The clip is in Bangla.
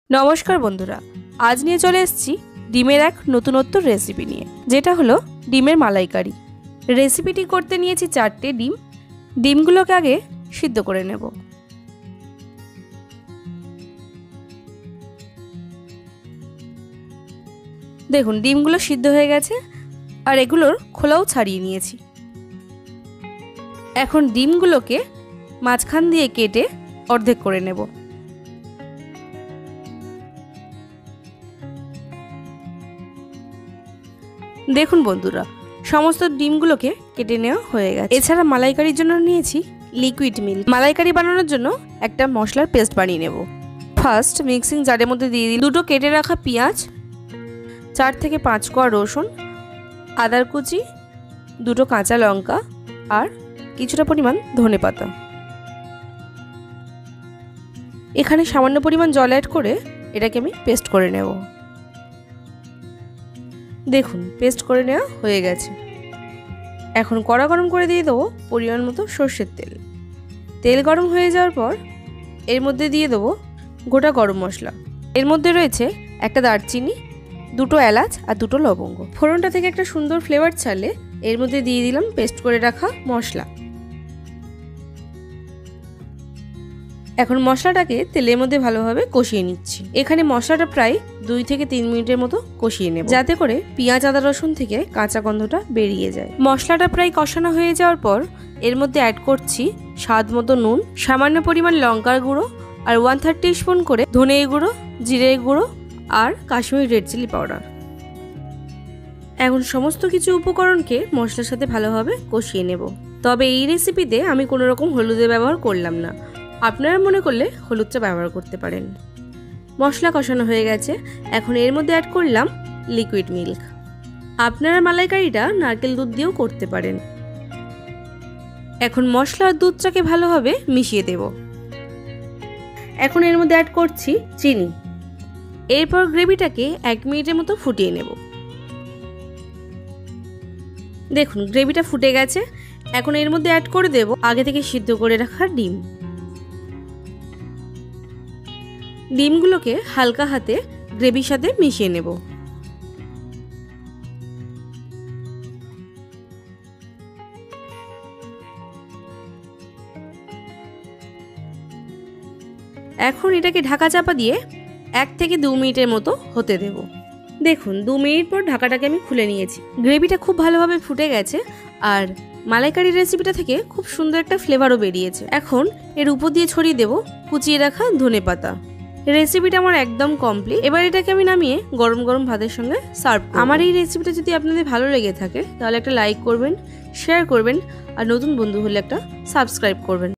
নমস্কার বন্ধুরা, আজ নিয়ে চলে এসেছি ডিমের এক নতুনত্ব রেসিপি নিয়ে, যেটা হলো ডিমের মালাইকারি। রেসিপিটি করতে নিয়েছি 4টে ডিম। ডিমগুলোকে আগে সিদ্ধ করে নেব। দেখুন, ডিমগুলো সিদ্ধ হয়ে গেছে আর এগুলোর খোলাও ছাড়িয়ে নিয়েছি। এখন ডিমগুলোকে মাঝখান দিয়ে কেটে অর্ধেক করে নেব। দেখুন বন্ধুরা, সমস্ত ডিমগুলোকে কেটে নেওয়া হয়ে গেছে। এছাড়া মালাইকারির জন্য নিয়েছি লিকুইড মিল্ক। মালাইকারি বানানোর জন্য একটা মশলার পেস্ট বানিয়ে নেব। ফার্স্ট মিক্সিং জারের মধ্যে দিয়ে দিই 2টো কেটে রাখা পেঁয়াজ, 4 থেকে 5 কোয়া রসুন, আদার কুচি, 2টো কাঁচা লঙ্কা আর কিছুটা পরিমাণ ধনেপাতা। এখানে সামান্য পরিমাণ জল অ্যাড করে এটাকে আমি পেস্ট করে নেব। দেখুন, পেস্ট করে নেওয়া হয়ে গেছে। এখন কড়া গরম করে দিয়ে দেবো পরিমাণ মতো সর্ষের তেল। তেল গরম হয়ে যাওয়ার পর এর মধ্যে দিয়ে দেবো গোটা গরম মশলা। এর মধ্যে রয়েছে একটা দারচিনি, 2টো এলাচ আর 2টো লবঙ্গ। ফোড়নটা থেকে একটা সুন্দর ফ্লেভার ছাড়লে এর মধ্যে দিয়ে দিলাম পেস্ট করে রাখা মশলা। এখন মশলাটাকে তেলের মধ্যে ভালোভাবে কষিয়ে নিচ্ছি। এখানে মশলাটা প্রায় 2 থেকে 3 মিনিটের মতো কষিয়ে নেব, যাতে করে পেঁয়াজ আদা রসুন থেকে কাঁচা গন্ধটা বেরিয়ে যায়। মশলাটা প্রায় কষানো হয়ে যাওয়ার পর এর মধ্যে অ্যাড করছি স্বাদ মতো নুন, সামান্য পরিমাণ লঙ্কার গুঁড়ো আর 1/3 টিস্পুন করে ধনের গুঁড়ো, জিরের গুঁড়ো আর কাশ্মীরি রেড চিলি পাউডার। এখন সমস্ত কিছু উপকরণকে মশলার সাথে ভালোভাবে কষিয়ে নেব। তবে এই রেসিপিতে আমি কোনো রকম হলুদের ব্যবহার করলাম না। আপনারা মনে করলে হলুদটা ব্যবহার করতে পারেন। মশলা কষানো হয়ে গেছে। এখন এর মধ্যে অ্যাড করলাম লিকুইড মিল্ক। আপনারা মালাইকারিটা নারকেল দুধ দিয়েও করতে পারেন। এখন মশলা আর দুধটাকে ভালোভাবে মিশিয়ে দেব। এখন এর মধ্যে অ্যাড করছি চিনি। এরপর গ্রেভিটাকে 1 মিনিটের মতো ফুটিয়ে নেব। দেখুন, গ্রেভিটা ফুটে গেছে। এখন এর মধ্যে অ্যাড করে দেব আগে থেকে সিদ্ধ করে রাখা ডিম। ডিমগুলোকে হালকা হাতে গ্রেভির সাথে মিশিয়ে নেব। এখন এটাকে ঢাকা চাপা দিয়ে 1 থেকে 2 মিনিটের মতো হতে দেব। দেখুন, 2 মিনিট পর ঢাকাটাকে আমি খুলে নিয়েছি। গ্রেভিটা খুব ভালোভাবে ফুটে গেছে আর মালাইকারি রেসিপিটা থেকে খুব সুন্দর একটা ফ্লেভারও বেরিয়েছে। এখন এর উপর দিয়ে ছড়িয়ে দেব কুচিয়ে রাখা ধনেপাতা। রেসিপিটা আমার একদম কমপ্লিট। এবার এটাকে আমি নামিয়ে গরম গরম ভাতের সঙ্গে সার্ভ করব। আমার এই রেসিপিটা যদি আপনাদের ভালো লেগে থাকে তাহলে একটা লাইক করবেন, শেয়ার করবেন আর নতুন বন্ধু হলে একটা সাবস্ক্রাইব করবেন।